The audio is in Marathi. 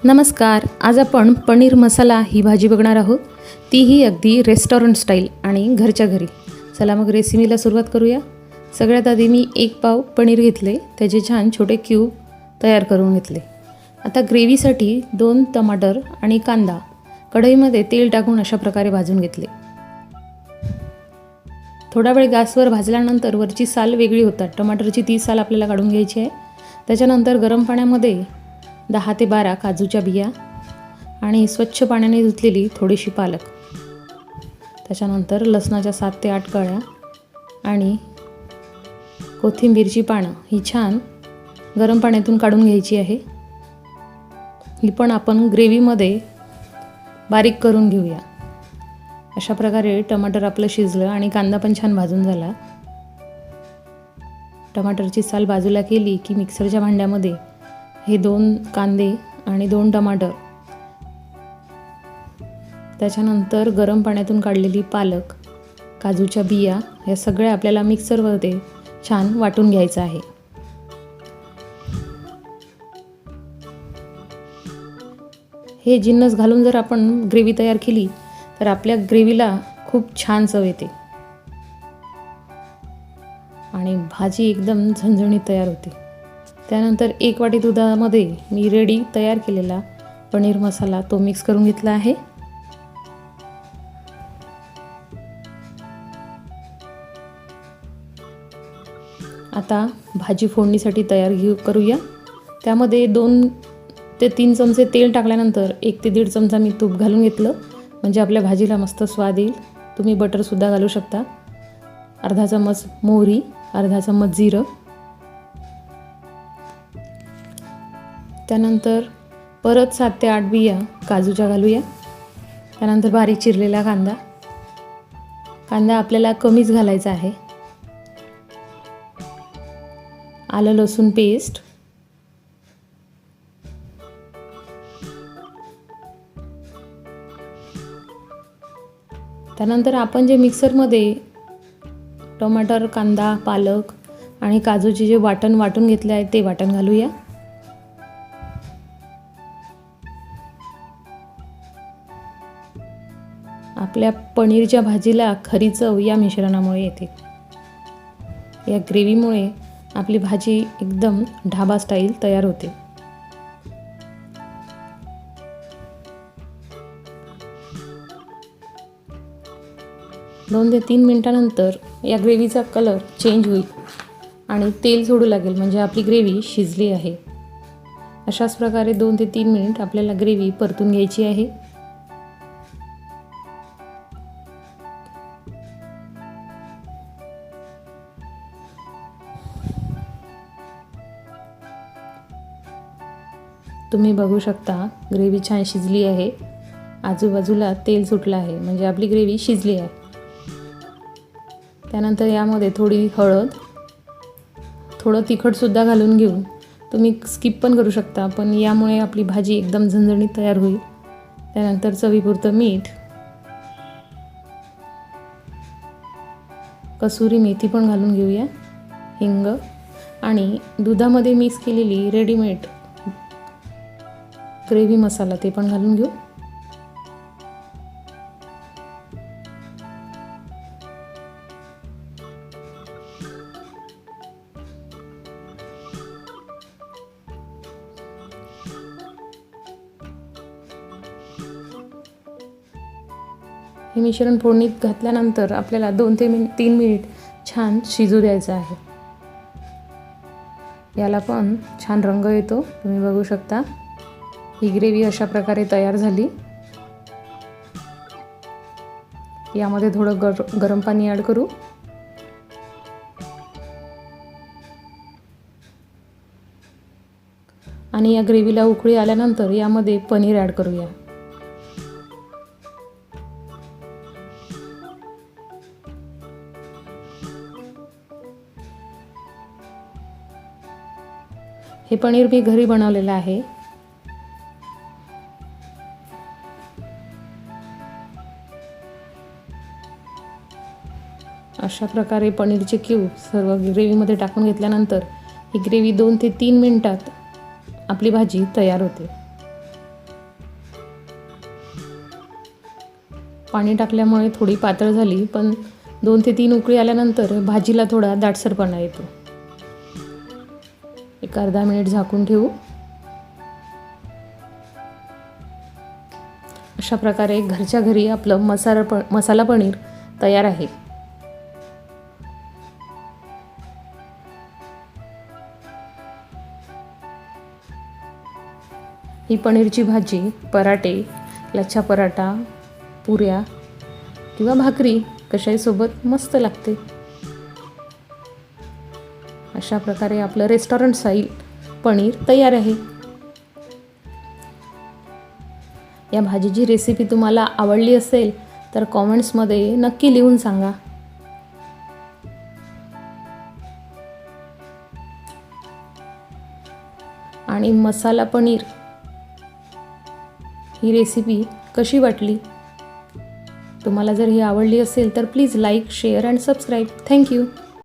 नमस्कार. आज आपण पनीर मसाला ही भाजी बघणार आहोत, तीही अगदी रेस्टॉरंट स्टाईल आणि घरच्या घरी. चला मग रेसिपीला सुरुवात करूया. सगळ्यात आधी मी 1 पाव पनीर घेतले, त्याचे छान छोटे क्यूब तयार करून घेतले. आता ग्रेव्हीसाठी 2 टमाटर आणि कांदा कढईमध्ये तेल टाकून अशा प्रकारे भाजून घेतले. थोडा वेळ गॅसवर भाजल्यानंतर वरची साल वेगळी होतात. टमाटरची ती साल आपल्याला काढून घ्यायची आहे. त्याच्यानंतर गरम पाण्यामध्ये 10 ते 12 काजूच्या बिया आणि स्वच्छ पाण्याने धुतलेली थोडीशी पालक, त्याच्यानंतर लसणाच्या 7 ते 8 कळ्या आणि कोथिंबीरची पानं ही छान गरम पाण्यातून काढून घ्यायची आहे. ही पण आपण ग्रेव्हीमध्ये बारीक करून घेऊया. अशा प्रकारे टमाटर आपलं शिजलं आणि कांदा पण छान भाजून झाला. टमाटरची साल बाजूला केली की मिक्सरच्या भांड्यामध्ये हे 2 कांदे आणि 2 टमाटर, त्याच्यानंतर गरम पाण्यातून काढलेली पालक, काजूच्या बिया, या सगळ्या आपल्याला मिक्सरमध्ये छान वाटून घ्यायचं आहे. हे जिन्नस घालून जर आपण ग्रेव्ही तयार केली तर आपल्या ग्रेव्हीला खूप छान चव येते आणि भाजी एकदम झणझणीत तयार होते. त्यानंतर 1 वाटी दुधामध्ये मी रेडी तयार केलेला पनीर मसाला तो मिक्स करून घेतला आहे. आता भाजी फोडणीसाठी तयार करूया. त्यामध्ये 2 ते 3 चमचे तेल टाकल्यानंतर 1 ते 1.5 चमचा मी तूप घालून घेतलं, म्हणजे आपल्या भाजीला मस्त स्वाद येईल. तुम्ही बटरसुद्धा घालू शकता. अर्धा चमच मोहरी, अर्धा चमच जिरं, त्यानंतर परत 7 ते 8 बिया काजूच्या घालूया. त्यानंतर बारीक चिरलेला कांदा आपल्याला कमीच घालायचा आहे. आलं लसूण पेस्ट, त्यानंतर आपण जे मिक्सरमध्ये टमाटर, कांदा, पालक आणि काजूचे जे वाटून घेतले आहे ते वाटण घालूया. आपल्या पनीरच्या भाजीला खरी चव या मिश्रणामुळे येते. या ग्रेव्हीमुळे आपली भाजी एकदम ढाबा स्टाईल तयार होते. दोन ते 3 मिनिटानंतर या ग्रेव्हीचा कलर चेंज होईल आणि तेल सोडू लागेल, म्हणजे आपली ग्रेव्ही शिजली आहे. अशाच प्रकारे 2 ते 3 मिनिट आपल्याला ग्रेव्ही परतून घ्यायची आहे. तुम्ही बघू शकता ग्रेव्ही छान शिजली आहे. आजूबाजूला तेल सुटलं आहे, म्हणजे आपली ग्रेव्ही शिजली आहे. त्यानंतर यामध्ये थोडी हळद, थोडं तिखटसुद्धा घालून घेऊन तुम्ही स्किप पण करू शकता, पण यामुळे आपली भाजी एकदम झणझणीत तयार होईल. त्यानंतर चवीपुरतं मीठ, कसुरी मेथी पण घालून घेऊया, हिंग आणि दुधामध्ये मिक्स केलेली रेडीमेड ग्रेव्ही मसाला ते पण घालून घेऊ. हे मिश्रण फोडणीत घातल्यानंतर आपल्याला 2 ते 3 मिनिट छान शिजू द्यायचं आहे. याला पण छान रंग येतो, तुम्ही बघू शकता. ही ग्रेव्ही अशा प्रकारे तयार झाली. यामध्ये थोडं गरम पाणी ॲड करू. आणि या ग्रेव्हीला उकळी आल्यानंतर यामध्ये पनीर ॲड करूया. हे पनीर मी घरी बनवलेलं आहे. अशा प्रकारे पनीरचे क्यूब सर्व ग्रेव्हीमध्ये टाकून घेतल्यानंतर ही ग्रेव्ही 2 ते 3 मिनिटात आपली भाजी तयार होते. पाणी टाकल्यामुळे थोडी पातळ झाली, पण 2 ते 3 उकळी आल्यानंतर भाजीला थोडा दाटसरपणा येतो. एक अर्धा मिनिट झाकून ठेवू. अशा प्रकारे घरच्या घरी आपलं मसाला पनीर तयार आहे. ही पनीरची भाजी पराठे, लच्छा पराठा, पुऱ्या किंवा भाकरी कशाही सोबत मस्त लागते. अशा प्रकारे आपलं रेस्टॉरंट स्टाईल पनीर तयार आहे. या भाजीची रेसिपी तुम्हाला आवडली असेल तर कॉमेंट्समध्ये नक्की लिहून सांगा. आणि मसाला पनीर ही रेसिपी कशी वाटली? तुम्हाला जर ही आवडली असेल तर please like, share and subscribe. Thank you.